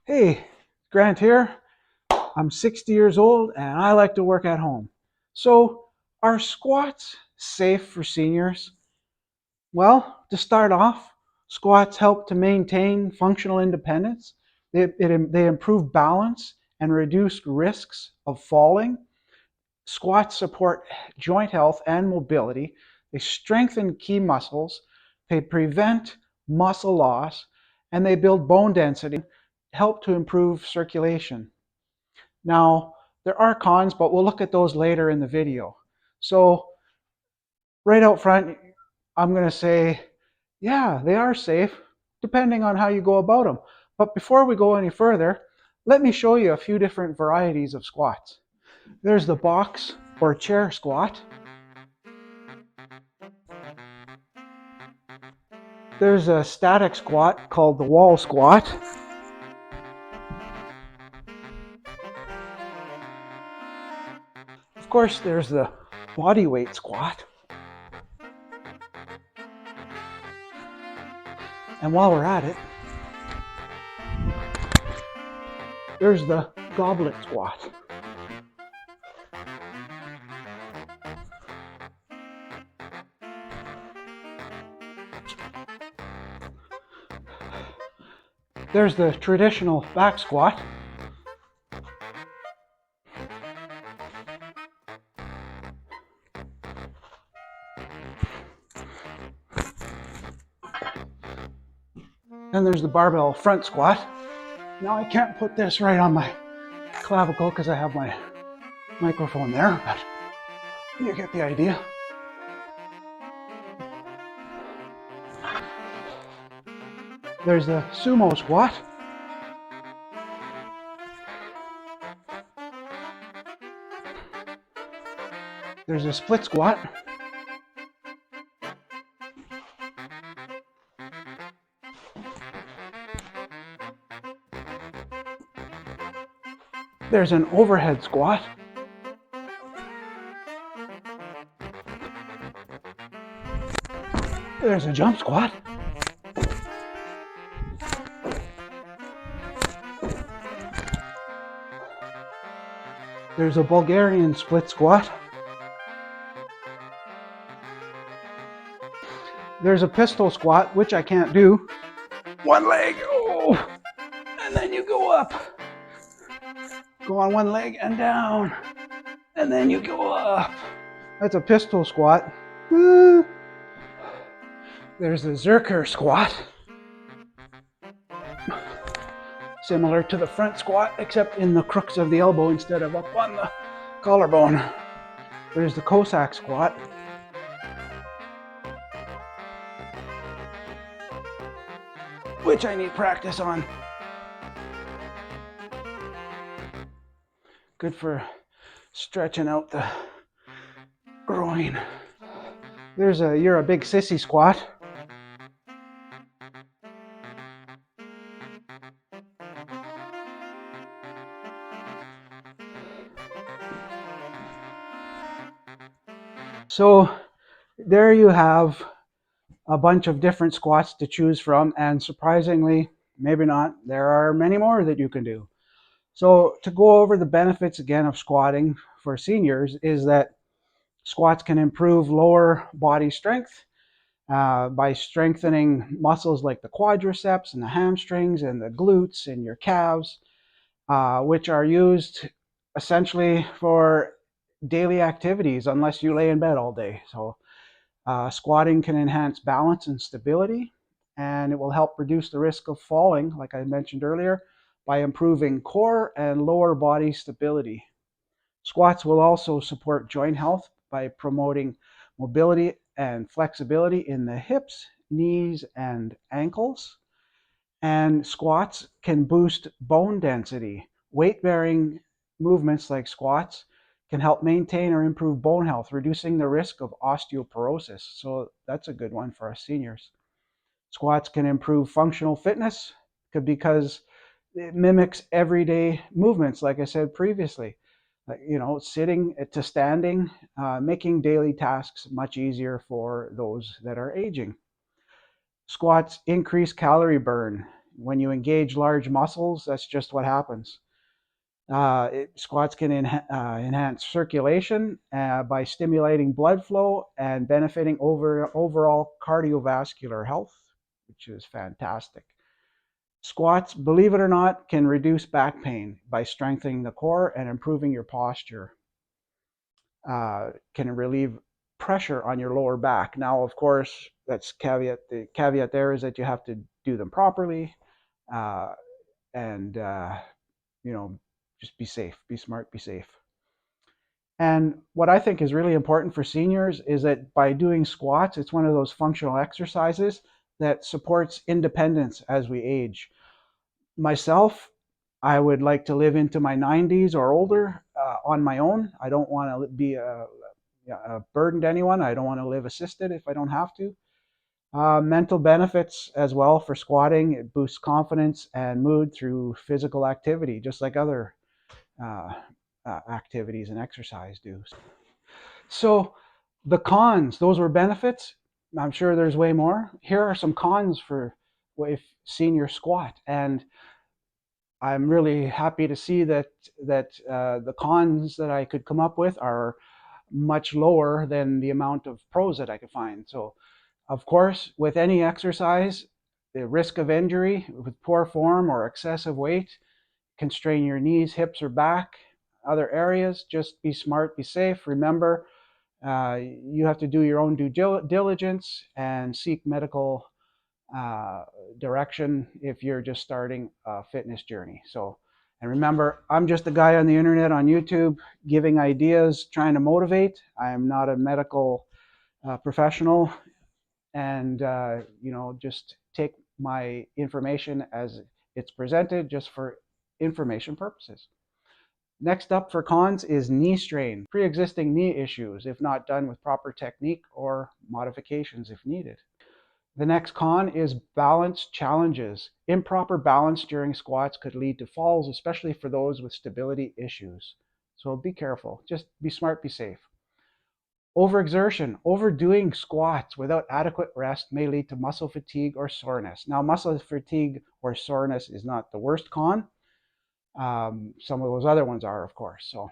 Hey, Grant here. I'm 60 years old and I like to work at home. So, are squats safe for seniors? Well, to start off, squats help to maintain functional independence. They improve balance and reduce risks of falling. Squats support joint health and mobility. They strengthen key muscles. They prevent muscle loss and they build bone density, help to improve circulation. Now, there are cons, but we'll look at those later in the video. So right out front, I'm going to say, yeah, they are safe, depending on how you go about them. But before we go any further, let me show you a few different varieties of squats. There's the box or chair squat. There's a static squat called the wall squat. Of course, there's the body weight squat. And while we're at it, there's the goblet squat. There's the traditional back squat. And there's the barbell front squat. Now I can't put this right on my clavicle because I have my microphone there, but you get the idea. There's the sumo squat. There's a split squat. There's an overhead squat. There's a jump squat. There's a Bulgarian split squat. There's a pistol squat, which I can't do. One leg, oh, and then you go up. Go on one leg and down, and then you go up. That's a pistol squat. There's the Zerker squat. Similar to the front squat, except in the crooks of the elbow instead of up on the collarbone. There's the Cossack squat. Which I need practice on. Good for stretching out the groin. There's a you're a big sissy squat. So there you have a bunch of different squats to choose from, and surprisingly, maybe not, there are many more that you can do. So to go over the benefits again of squatting for seniors is that squats can improve lower body strength by strengthening muscles like the quadriceps and the hamstrings and the glutes and your calves, which are used essentially for daily activities unless you lay in bed all day. So squatting can enhance balance and stability, and it will help reduce the risk of falling, like I mentioned earlier, by improving core and lower body stability. Squats will also support joint health by promoting mobility and flexibility in the hips, knees, and ankles. And squats can boost bone density. Weight-bearing movements like squats can help maintain or improve bone health, reducing the risk of osteoporosis. So that's a good one for us seniors. Squats can improve functional fitness because it mimics everyday movements, like I said previously. Sitting to standing, making daily tasks much easier for those that are aging. Squats increase calorie burn. When you engage large muscles, that's just what happens. Squats can enhance circulation by stimulating blood flow and benefiting overall cardiovascular health, which is fantastic. Squats, believe it or not, can reduce back pain by strengthening the core and improving your posture. Can relieve pressure on your lower back. Now, of course, the caveat there is that you have to do them properly, uh, and you know, just be safe, be smart, be safe. And what I think is really important for seniors is that by doing squats, it's one of those functional exercises that supports independence as we age. Myself, I would like to live into my 90s or older on my own. I don't want to be a burden to anyone. I don't want to live assisted if I don't have to. Mental benefits as well for squatting. It boosts confidence and mood through physical activity, just like other uh, activities and exercise do. So the cons, those were benefits. I'm sure there's way more. Here are some cons for if senior squat. And I'm really happy to see that the cons that I could come up with are much lower than the amount of pros that I could find. So, of course, with any exercise, the risk of injury with poor form or excessive weight can strain your knees, hips, or back. Other areas, just be smart, be safe. Remember, you have to do your own due diligence and seek medical uh, direction if you're just starting a fitness journey. So, and remember, I'm just a guy on the internet on YouTube giving ideas, trying to motivate. I am not a medical professional, and just take my information as it's presented, just for information purposes. Next up for cons is knee strain, pre-existing knee issues if not done with proper technique or modifications if needed. The next con is balance challenges. Improper balance during squats could lead to falls, especially for those with stability issues. So be careful. Just be smart, be safe. Overexertion. Overdoing squats without adequate rest may lead to muscle fatigue or soreness. Now, muscle fatigue or soreness is not the worst con. Some of those other ones are, of course. So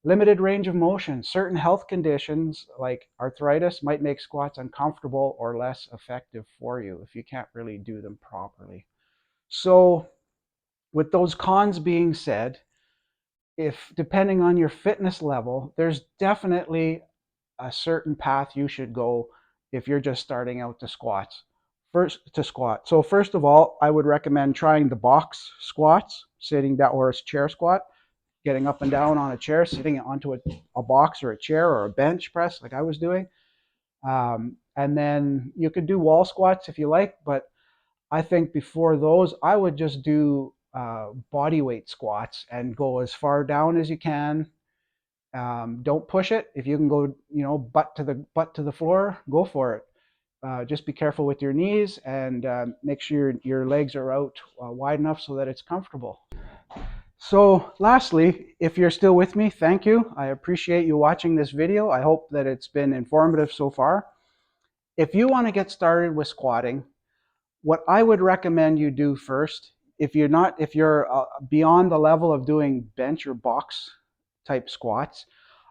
limited range of motion. Certain health conditions like arthritis might make squats uncomfortable or less effective for you if you can't really do them properly. So with those cons being said, if depending on your fitness level, there's definitely a certain path you should go if you're just starting out to squats. So first of all, I would recommend trying the box squats, sitting down, or a chair squat, getting up and down on a chair, sitting onto a box or a chair or a bench press like I was doing. And then you could do wall squats if you like, but I think before those, I would just do body weight squats and go as far down as you can. Don't push it. If you can go, butt to the floor, go for it. Just be careful with your knees and make sure your legs are out wide enough so that it's comfortable. So lastly, if you're still with me, thank you. I appreciate you watching this video. I hope that it's been informative so far. If you want to get started with squatting, what I would recommend you do first, if you're beyond the level of doing bench or box type squats,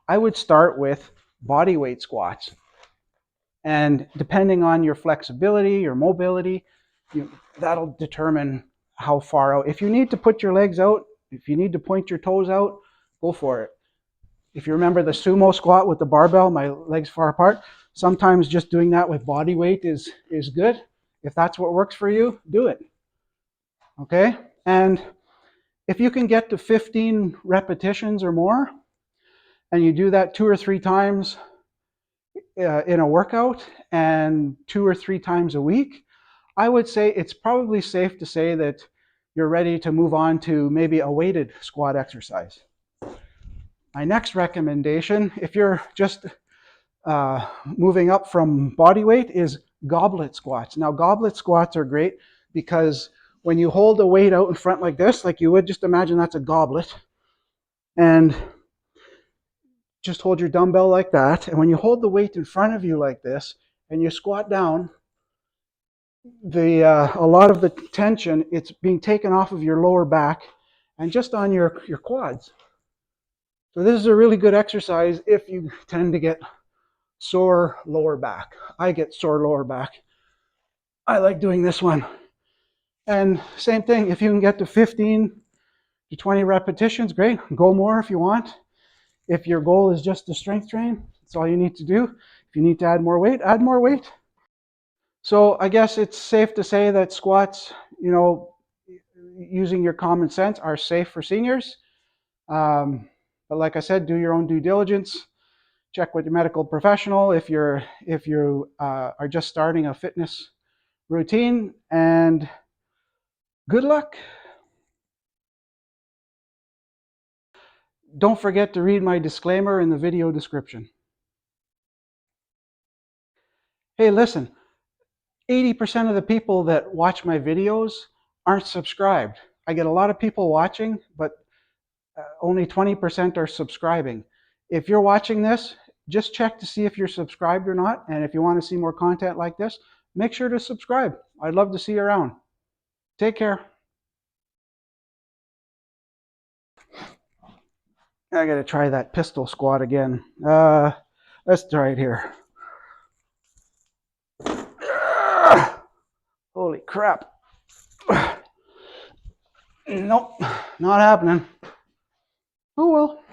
I would start with body weight squats. And depending on your flexibility, your mobility, that'll determine how far out. If you need to put your legs out, if you need to point your toes out, go for it. If you remember the sumo squat with the barbell, my legs far apart, sometimes just doing that with body weight is good. If that's what works for you, do it. Okay? And if you can get to 15 repetitions or more, and you do that 2 or 3 times in a workout and 2 or 3 times a week, I would say it's probably safe to say that you're ready to move on to maybe a weighted squat exercise. My next recommendation, if you're just moving up from body weight, is goblet squats. Now, goblet squats are great because when you hold the weight out in front like this, like you would, just imagine that's a goblet, and just hold your dumbbell like that. And when you hold the weight in front of you like this and you squat down, a lot of the tension, it's being taken off of your lower back and just on your quads. So this is a really good exercise if you tend to get sore lower back. I get sore lower back. I like doing this one. And same thing, if you can get to 15 to 20 repetitions, great. Go more if you want. If your goal is just to strength train, that's all you need to do. If you need to add more weight, add more weight. So I guess it's safe to say that squats, using your common sense, are safe for seniors. But like I said, do your own due diligence. Check with your medical professional if you are just starting a fitness routine. And good luck. Don't forget to read my disclaimer in the video description. Hey, listen, 80% of the people that watch my videos aren't subscribed. I get a lot of people watching, but only 20% are subscribing. If you're watching this, just check to see if you're subscribed or not. And if you want to see more content like this, make sure to subscribe. I'd love to see you around. Take care. I got to try that pistol squat again. Let's try it here. Holy crap. Nope, not happening. Oh well.